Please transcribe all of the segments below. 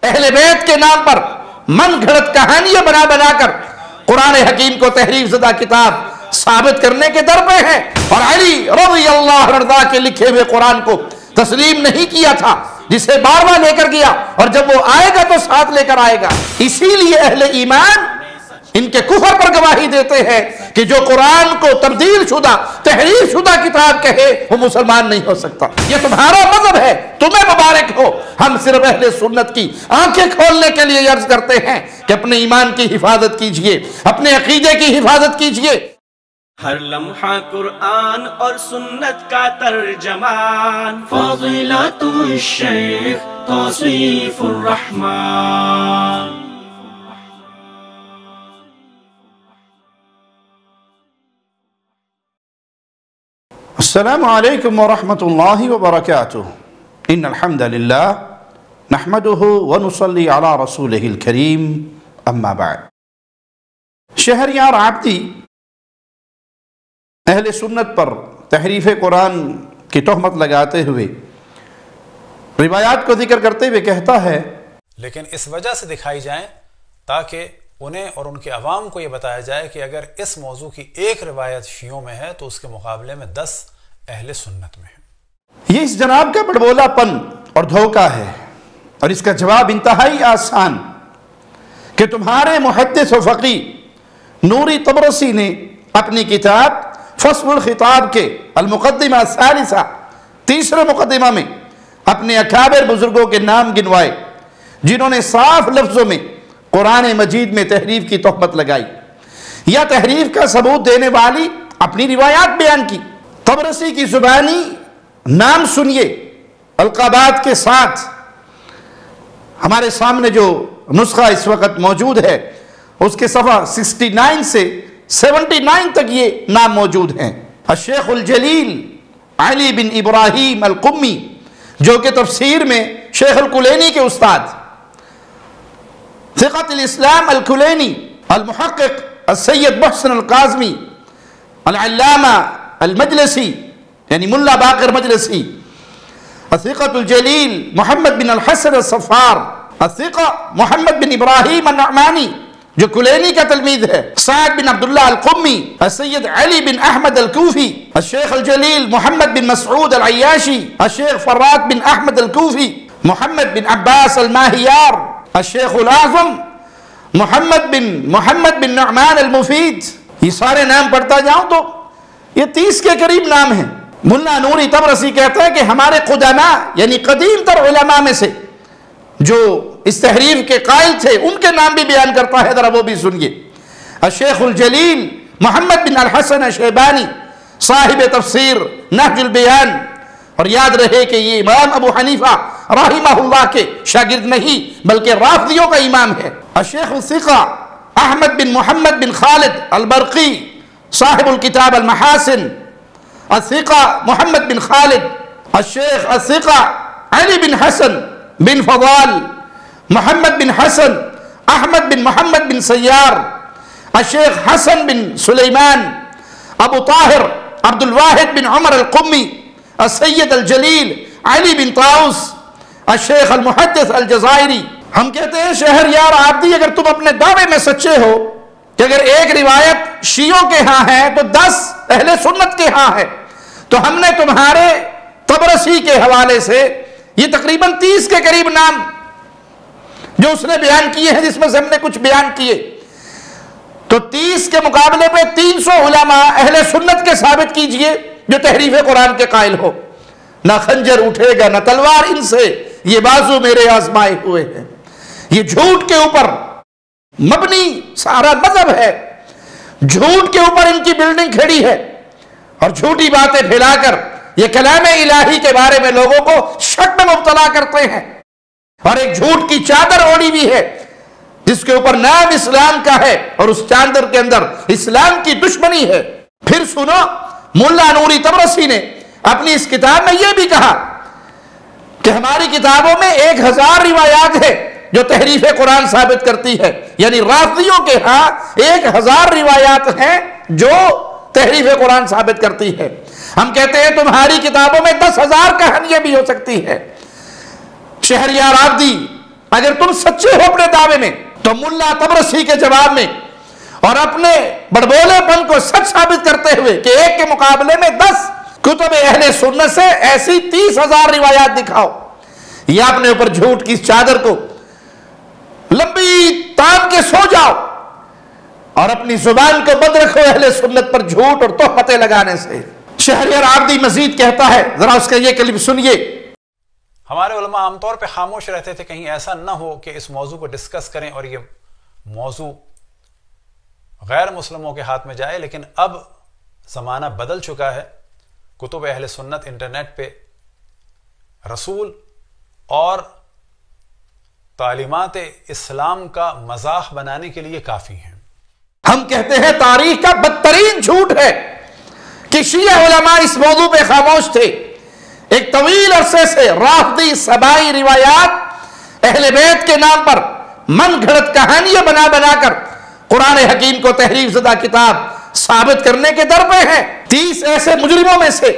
اہل بیت کے نام پر من گھڑت کہانیاں بنا بنا کر قرآن حکیم کو تحریف زدہ کتاب ثابت کرنے کے در پہ ہیں، اور علی رضی اللہ عنہ کے لکھے ہوئے قرآن کو تسلیم نہیں کیا تھا، جسے بار بار لے کر گیا، اور جب وہ آئے گا تو ساتھ لے کر آئے گا۔ اسی لیے اہل ایمان ان کے کفر پر گواہی دیتے ہیں کہ جو قرآن کو تبدیل شدہ تحریف شدہ کتاب کہے وہ مسلمان نہیں ہو سکتا۔ یہ تمہارا مذہب ہے، تمہیں مبارک ہو۔ ہم صرف اہل سنت کی آنکھیں کھولنے کے لیے عرض کرتے ہیں کہ اپنے ایمان کی حفاظت کیجئے، اپنے عقیدے کی حفاظت کیجئے۔ ہر لمحہ قرآن اور سنت کا ترجمان، فضیلت الشیخ توصیف الرحمن۔ السلام علیکم ورحمۃ اللہ وبرکاتہ۔ ان الحمد للہ نحمده ونصلی علی رسولہ الکریم، اما بعد۔ شہریار عابدی اہل سنت پر تحریف قرآن کی تہمت لگاتے ہوئے روایات کو ذکر کرتے ہوئے کہتا ہے، لیکن اس وجہ سے دکھائی جائیں تاکہ انہیں اور ان کے عوام کو یہ بتایا جائے کہ اگر اس موضوع کی ایک روایت شیعوں میں ہے تو اس کے مقابلے میں 10 اہل سنت میں ہے۔ یہ اس جناب کا بڑبولا پن اور دھوکہ ہے، اور اس کا جواب انتہائی آسان کہ تمہارے محدث و فقی نوری طبرسی نے اپنی کتاب فصل الخطاب کے المقدمہ الثالثہ تیسرے مقدمہ میں اپنے اکابر بزرگوں کے نام گنوائے جنہوں نے صاف لفظوں میں قرآن مجید میں تحریف کی تہمت لگائی یا تحریف کا ثبوت دینے والی اپنی روایات بیان کی۔ طبرسی کی زبانی نام سنیے القابات کے ساتھ، ہمارے سامنے جو نسخہ اس وقت موجود ہے اس کے صفحہ 69 سے 79 تک یہ نام موجود ہیں۔ الشیخ الجلیل علی بن ابراہیم القمی، جو کہ تفسیر میں شیخ الکلینی کے استاد، ثقۃ الاسلام الکلینی، المحقق السید محسن القاظمی، العلامہ المجلسی یعنی ملا باقر مجلسی، الثقۃ الجلیل محمد بن الحسن الصفار، الثقہ محمد بن ابراہیم النعمانی جو کلینی کا تلمیذ ہے، سعد بن عبداللہ القمی، السید علی بن احمد الکوفی، الشیخ الجلیل محمد بن مسعود العیاشی، الشیخ فرات بن احمد الکوفی، محمد بن عباس الماہیار، الشیخ الاعظم محمد بن نعمان المفید۔ یہ سارے نام پڑھتا جاؤں تو یہ 30 کے قریب نام ہیں۔ ملا نوری طبرسی کہتا ہے کہ ہمارے قدماء یعنی قدیم تر علماء میں سے جو اس تحریف کے قائل تھے ان کے نام بھی بیان کرتا ہے، ذرا وہ بھی سنیے۔ الشیخ الجلیل محمد بن الحسن الشیبانی، صاحب تفسیر نہج البیان، اور یاد رہے کہ یہ امام ابو حنیفہ رحمہ اللہ کے شاگرد نہیں بلکہ رافضیوں کا امام ہے۔ الشیخ الثقہ احمد بن محمد بن خالد البرقی، صاحب الکتاب المحاسن، الثقہ محمد بن خالد، الشیخ الثقہ علی بن حسن بن فضال، محمد بن حسن احمد بن محمد بن سیار، الشیخ حسن بن سلیمان، ابو طاہر عبد الواحد بن عمر القمی، السید الجلیل علی بن طاؤس، الشیخ المحدث الجزائری۔ ہم کہتے ہیں شہریار عابدی، اگر تم اپنے دعوے میں سچے ہو کہ اگر ایک روایت شیعوں کے ہاں ہے تو 10 اہل سنت کے ہاں ہے، تو ہم نے تمہارے طبرسی کے حوالے سے یہ تقریباً 30 کے قریب نام جو اس نے بیان کیے ہیں، جس میں سے ہم نے کچھ بیان کیے، تو 30 کے مقابلے پہ 300 علماء اہل سنت کے ثابت کیجئے جو تحریف قرآن کے قائل ہو۔ نہ خنجر اٹھے گا نہ تلوار ان سے، یہ بازو میرے آزمائے ہوئے ہیں۔ یہ جھوٹ کے اوپر مبنی سارا مذہب ہے، جھوٹ کے اوپر ان کی بلڈنگ کھڑی ہے، اور جھوٹی باتیں پھیلا کر یہ کلام الہی کے بارے میں لوگوں کو شک میں مبتلا کرتے ہیں، اور ایک جھوٹ کی چادر اوڑھی بھی ہے جس کے اوپر نام اسلام کا ہے، اور اس چادر کے اندر اسلام کی دشمنی ہے۔ پھر سنو، ملا نوری طبرسی نے اپنی اس کتاب میں یہ بھی کہا کہ ہماری کتابوں میں 1000 روایات ہے جو تحریف قرآن ثابت کرتی ہے، یعنی رافضیوں کے ہاں 1000 روایات ہیں جو تحریف قرآن ثابت کرتی ہے۔ ہم کہتے ہیں تمہاری کتابوں میں 10,000 کہانیاں بھی ہو سکتی ہے۔ شہریار عابدی اگر تم سچے ہو اپنے دعوے میں تو ملا تبرسی کے جواب میں اور اپنے بڑبولے پن کو سچ ثابت کرتے ہوئے کہ ایک کے مقابلے میں 10 کتب اہل سنت سے ایسی 30,000 روایات دکھاؤ، یا اپنے اوپر جھوٹ کی چادر کو لمبی تان کے سو جاؤ اور اپنی زبان کو بند رکھو اہل سنت پر جھوٹ اور تہمتیں لگانے سے۔ شہریار عابدی مزید کہتا ہے، ذرا اس کا یہ کلپ سنیے۔ ہمارے علماء عام طور پہ خاموش رہتے تھے کہیں ایسا نہ ہو کہ اس موضوع کو ڈسکس کریں اور یہ موضوع غیر مسلموں کے ہاتھ میں جائے، لیکن اب زمانہ بدل چکا ہے۔ کتب اہل سنت انٹرنیٹ پہ رسول اور تعلیمات اسلام کا مذاق بنانے کے لیے کافی ہیں۔ ہم کہتے ہیں تاریخ کا بدترین جھوٹ ہے کہ شیعہ علماء اس موضوع پہ خاموش تھے۔ ایک طویل عرصے سے رافضی سبائی روایات اہل بیت کے نام پر من گھڑت کہانیاں بنا بنا کر قرآن حکیم کو تحریف زدہ کتاب ثابت کرنے کے در پہ ہیں۔ 30 ایسے مجرموں میں سے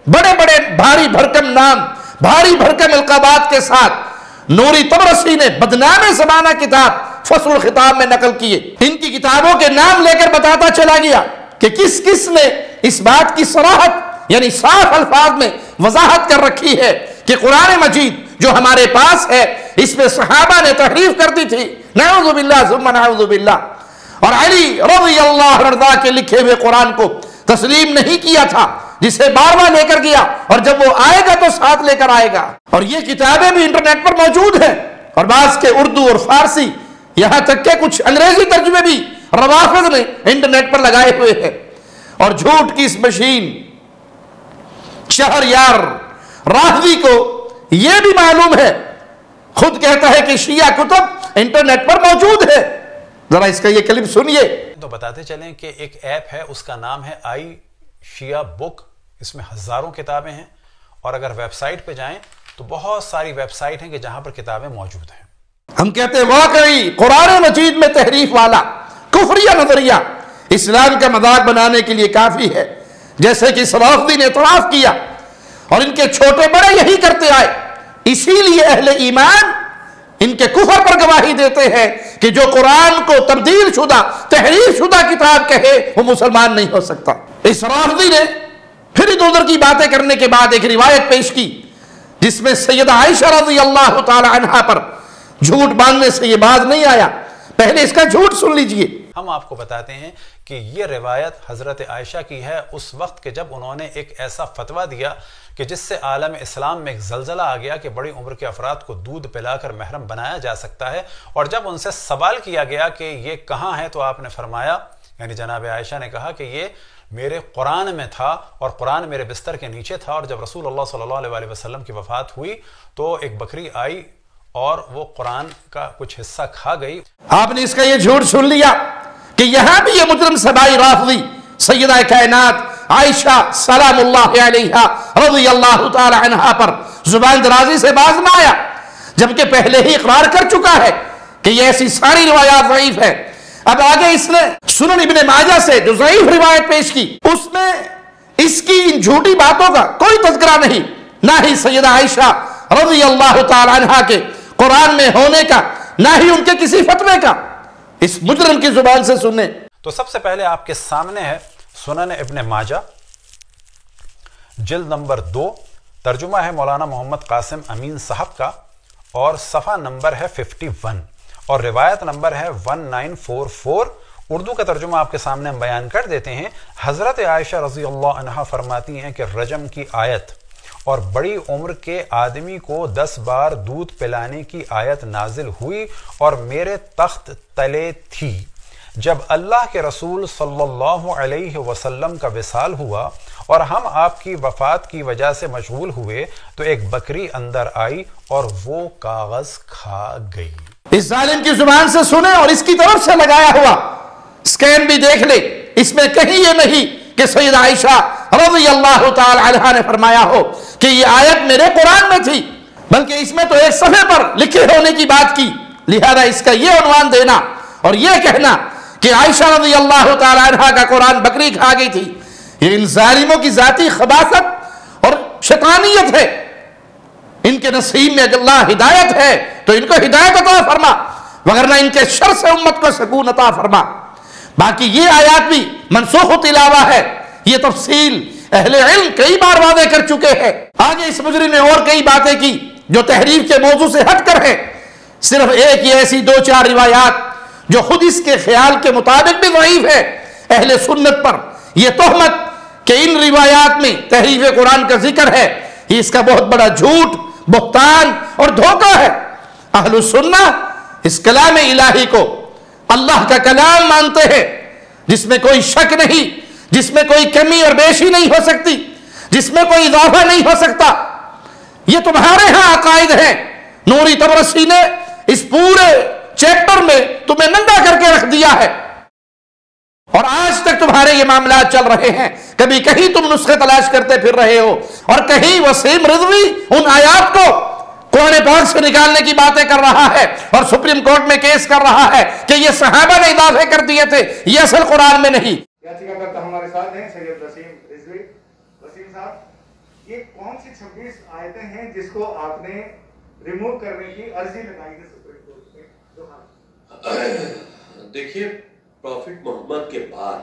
بڑے بڑے بھاری بھرکم نام، بھاری بھرکم القابات کے ساتھ نوری طبرسی نے بدنام زمانہ کتاب فصل الخطاب میں نقل کیے۔ ان کی کتابوں کے نام لے کر بتاتا چلا گیا کہ کس کس نے اس بات کی صراحت یعنی صاف الفاظ میں وضاحت کر رکھی ہے کہ قرآن مجید جو ہمارے پاس ہے اس میں صحابہ نے تحریف کر دی تھی، نعوذ باللہ ثم نعوذ باللہ، اور علی رضی اللہ عنہ کے لکھے ہوئے قرآن کو تسلیم نہیں کیا تھا، جسے بارواں لے کر گیا اور جب وہ آئے گا تو ساتھ لے کر آئے گا۔ اور یہ کتابیں بھی انٹرنیٹ پر موجود ہیں، اور بعض کے اردو اور فارسی، یہاں تک کہ کچھ انگریزی ترجمے بھی روافض نے انٹرنیٹ پر لگائے ہوئے ہیں۔ اور جھوٹ کی اس مشین شہریار رافضی کو یہ بھی معلوم ہے، خود کہتا ہے کہ شیعہ کتب انٹرنیٹ پر موجود ہے۔ ذرا اس کا یہ کلپ سنیے۔ تو بتاتے چلیں کہ ایک ایپ ہے، اس کا نام ہے آئی شیعہ بک، اس میں ہزاروں کتابیں ہیں، اور اگر ویب سائٹ پہ جائیں تو بہت ساری ویب سائٹ ہیں کہ جہاں پر کتابیں موجود ہیں۔ ہم کہتے ہیں واقعی قرآن مجید میں تحریف والا کفریہ نظریہ اسلام کا مذاق بنانے کے لیے کافی ہے، جیسے کہ رافضی نے اعتراف کیا اور ان کے چھوٹے بڑے یہی کرتے آئے۔ اسی لیے اہل ایمان ان کے کفر پر گواہی دیتے ہیں کہ جو قرآن کو تبدیل شدہ تحریف شدہ کتاب کہے وہ مسلمان نہیں ہو سکتا۔ اس رافضی نے پھر ادھر ادھر کی باتیں کرنے کے بعد ایک روایت پیش کی جس میں سیدہ عائشہ رضی اللہ تعالی عنہا پر جھوٹ باندھنے سے یہ باز نہیں آیا۔ پہلے اس کا جھوٹ سن لیجئے۔ ہم آپ کو بتاتے ہیں کہ یہ روایت حضرت عائشہ کی ہے اس وقت کہ جب انہوں نے ایک ایسا فتویٰ دیا کہ جس سے عالم اسلام میں ایک زلزلہ آ گیا کہ بڑی عمر کے افراد کو دودھ پلا کر محرم بنایا جا سکتا ہے، اور جب ان سے سوال کیا گیا کہ یہ کہاں ہے تو آپ نے فرمایا، یعنی جناب عائشہ نے کہا کہ یہ میرے قرآن میں تھا اور قرآن میرے بستر کے نیچے تھا، اور جب رسول اللہ صلی اللہ علیہ وسلم کی وفات ہوئی تو ایک بکری آئی اور وہ قرآن کا کچھ حصہ کھا گئی۔ آپ نے اس کا یہ جھوٹ سن لیا کہ یہاں بھی یہ مجرم سبائی رافضی سیدہ کائنات عائشہ سلام اللہ علیہا رضی اللہ تعالی عنہا پر زبان درازی سے باز نہ آیا، جبکہ پہلے ہی اقرار کر چکا ہے کہ یہ ایسی ساری روایات ضعیف ہے۔ اب آگے اس نے سنن ابن ماجہ سے جو ضعیف روایت پیش کی، اس میں اس کی ان جھوٹی باتوں کا کوئی تذکرہ نہیں، نہ ہی سیدہ عائشہ رضی اللہ تعالی عنہا کے قرآن میں ہونے کا، نہ ہی ان کے کسی فتوے کا۔ اس مجرم کی زبان سے سنیں۔ تو سب سے پہلے آپ کے سامنے ہے سنن ابن ماجہ جلد نمبر 2، ترجمہ ہے مولانا محمد قاسم امین صاحب کا، اور صفحہ نمبر ہے 51 اور روایت نمبر ہے 1944۔ اردو کا ترجمہ آپ کے سامنے ہم بیان کر دیتے ہیں۔ حضرت عائشہ رضی اللہ عنہا فرماتی ہیں کہ رجم کی آیت اور بڑی عمر کے آدمی کو 10 بار دودھ پلانے کی آیت نازل ہوئی اور میرے تخت تلے تھی۔ جب اللہ کے رسول صلی اللہ علیہ وسلم کا وصال ہوا اور ہم آپ کی وفات کی وجہ سے مشغول ہوئے تو ایک بکری اندر آئی اور وہ کاغذ کھا گئی۔ اس ظالم کی زبان سے سنیں اور اس کی طرف سے لگایا ہوا سکین بھی دیکھ لے، اس میں کہیں یہ نہیں کہ سیدہ عائشہ رضی اللہ تعالی عنہا نے فرمایا ہو کہ یہ آیت میرے قرآن میں تھی، بلکہ اس میں تو ایک صفحے پر لکھے ہونے کی بات کی، لہذا اس کا یہ عنوان دینا اور یہ کہنا کہ عائشہ رضی اللہ تعالی عنہا کا قرآن بکری کھا گئی تھی، یہ ان ظالموں کی ذاتی خباثت اور شیطانیت ہے۔ ان کے نصیب میں اللہ ہدایت ہے تو ان کو ہدایت عطا فرما، وگرنہ ان کے شر سے امت کو سکون عطا فرما۔ باقی یہ آیات بھی منسوخ تلاوہ ہے، یہ تفصیل اہل علم کئی بار واضح کر چکے ہیں۔ آگے اس مجرم نے اور کئی باتیں کی جو تحریف کے موضوع سے ہٹ کر ہے، صرف ایک ہی ایسی دو چار روایات جو خود اس کے خیال کے مطابق بھی ضعیف ہے اہل سنت پر یہ تہمت کہ ان روایات میں تحریف قرآن کا ذکر ہے، یہ اس کا بہت بڑا جھوٹ، بہتان اور دھوکہ ہے۔ اہل السنہ اس کلام الہی کو اللہ کا کلام مانتے ہیں، جس میں کوئی شک نہیں، جس میں کوئی کمی اور بیشی نہیں ہو سکتی، جس میں کوئی اضافہ نہیں ہو سکتا۔ یہ تمہارے ہاں عقائد ہیں، نوری طبرسی نے اس پورے چیپٹر میں تمہیں ننگا کر کے رکھ دیا ہے، اور آج تک تمہارے یہ معاملات چل رہے ہیں۔ کبھی کہیں تم نسخے تلاش کرتے پھر رہے ہو، اور کہیں وسیم رضوی ان آیات کو قرآن پاک سے نکالنے کی باتیں کر رہا ہے اور سپریم کورٹ میں کیس کر رہا ہے کہ یہ صحابہ نے اضافے کر دیے تھے، یہ اصل قرآن میں نہیں۔ ہمارے ساتھ ہیں سید وسیم رضوی۔ وسیم صاحب، یہ کون سی 26 آیتیں ہیں جس کو آپ نے ریموو کرنے کی عرضی لگائی ہے سپریم کورٹ میں؟ دیکھیے، پروفٹ محمد کے بعد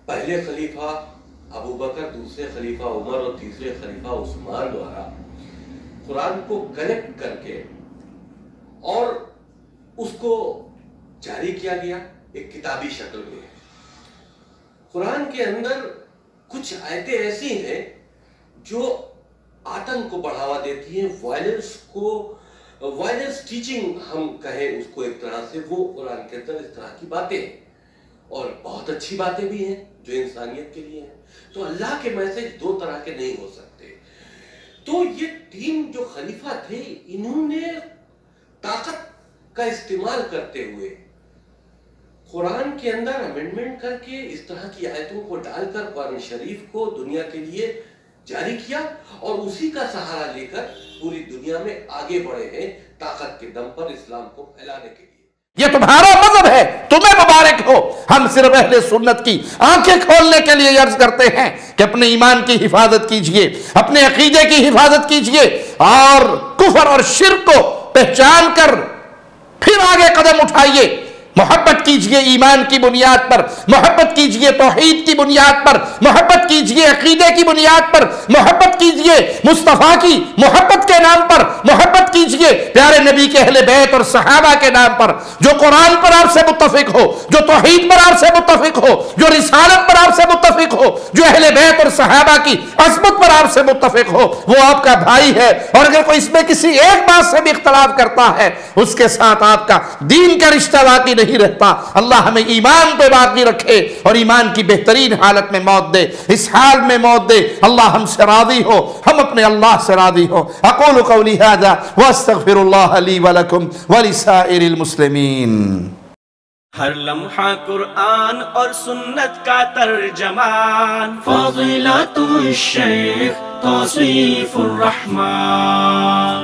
پہلے خلیفہ ابو بکر، دوسرے خلیفہ عمر اور تیسرے خلیفہ عثمان دوارا قرآن کو کلیکٹ کر کے اور اس کو جاری کیا گیا ایک کتابی شکل میں۔ قرآن کے اندر کچھ آیتیں ایسی ہیں جو آتنک کو بڑھاوا دیتی ہیں، وائلنس ٹیچنگ ہم کہیں اس کو ایک طرح سے، وہ قرآن کے اندر اس طرح کی باتیں ہیں، اور بہت اچھی باتیں بھی ہیں جو انسانیت کے لیے ہیں۔ تو اللہ کے میسج دو طرح کے نہیں ہو سکتے۔ تو یہ تین جو خلیفہ تھے، انہوں نے طاقت کا استعمال کرتے ہوئے قرآن کے اندر امینڈمنٹ کر کے اس طرح کی آیتوں کو ڈال کر قرآن شریف کو دنیا کے لیے جاری کیا، اور اسی کا سہارا لے کر پوری دنیا میں آگے بڑھے ہیں طاقت کے دم پر اسلام کو پھیلانے کے لیے۔ یہ تمہارا مذہب ہے، تمہیں مبارک ہو۔ ہم صرف اہل سنت کی آنکھیں کھولنے کے لیے عرض کرتے ہیں کہ اپنے ایمان کی حفاظت کیجئے، اپنے عقیدے کی حفاظت کیجئے، اور کفر اور شرک کو پہچان کر پھر آگے قدم اٹھائیے۔ محبت کیجئے ایمان کی بنیاد پر، محبت کیجئے توحید کی بنیاد پر، محبت کیجئے عقیدے کی بنیاد پر، محبت کیجئے مصطفیٰ کی محبت کے نام پر، محبت کیجئے پیارے نبی کے اہل بیت اور صحابہ کے نام پر، جو قرآن پر آپ سے متفق ہو، جو توحید پر آپ سے متفق ہو، جو رسالت پر آپ سے متفق ہو، جو اہل بیت اور صحابہ کی عظمت پر آپ سے متفق ہو، وہ آپ کا بھائی ہے۔ اور اگر کوئی اس میں کسی ایک بات سے بھی اختلاف کرتا ہے، اس کے ساتھ آپ کا دین کا رشتہ باقی نہیں رہتا۔ اللہ ہمیں ایمان پہ باقی رکھے اور ایمان کی بہترین حالت میں موت دے، اس حال میں موت دے اللہ ہم سے راضی ہو، ہم اپنے اللہ سے راضی ہو۔ اقول قولی ھذا واستغفر اللہ لی ولکم ولسائر المسلمین۔ ہر لمحہ قرآن اور سنت کا ترجمان، فضیلت الشیخ توصیف الرحمان۔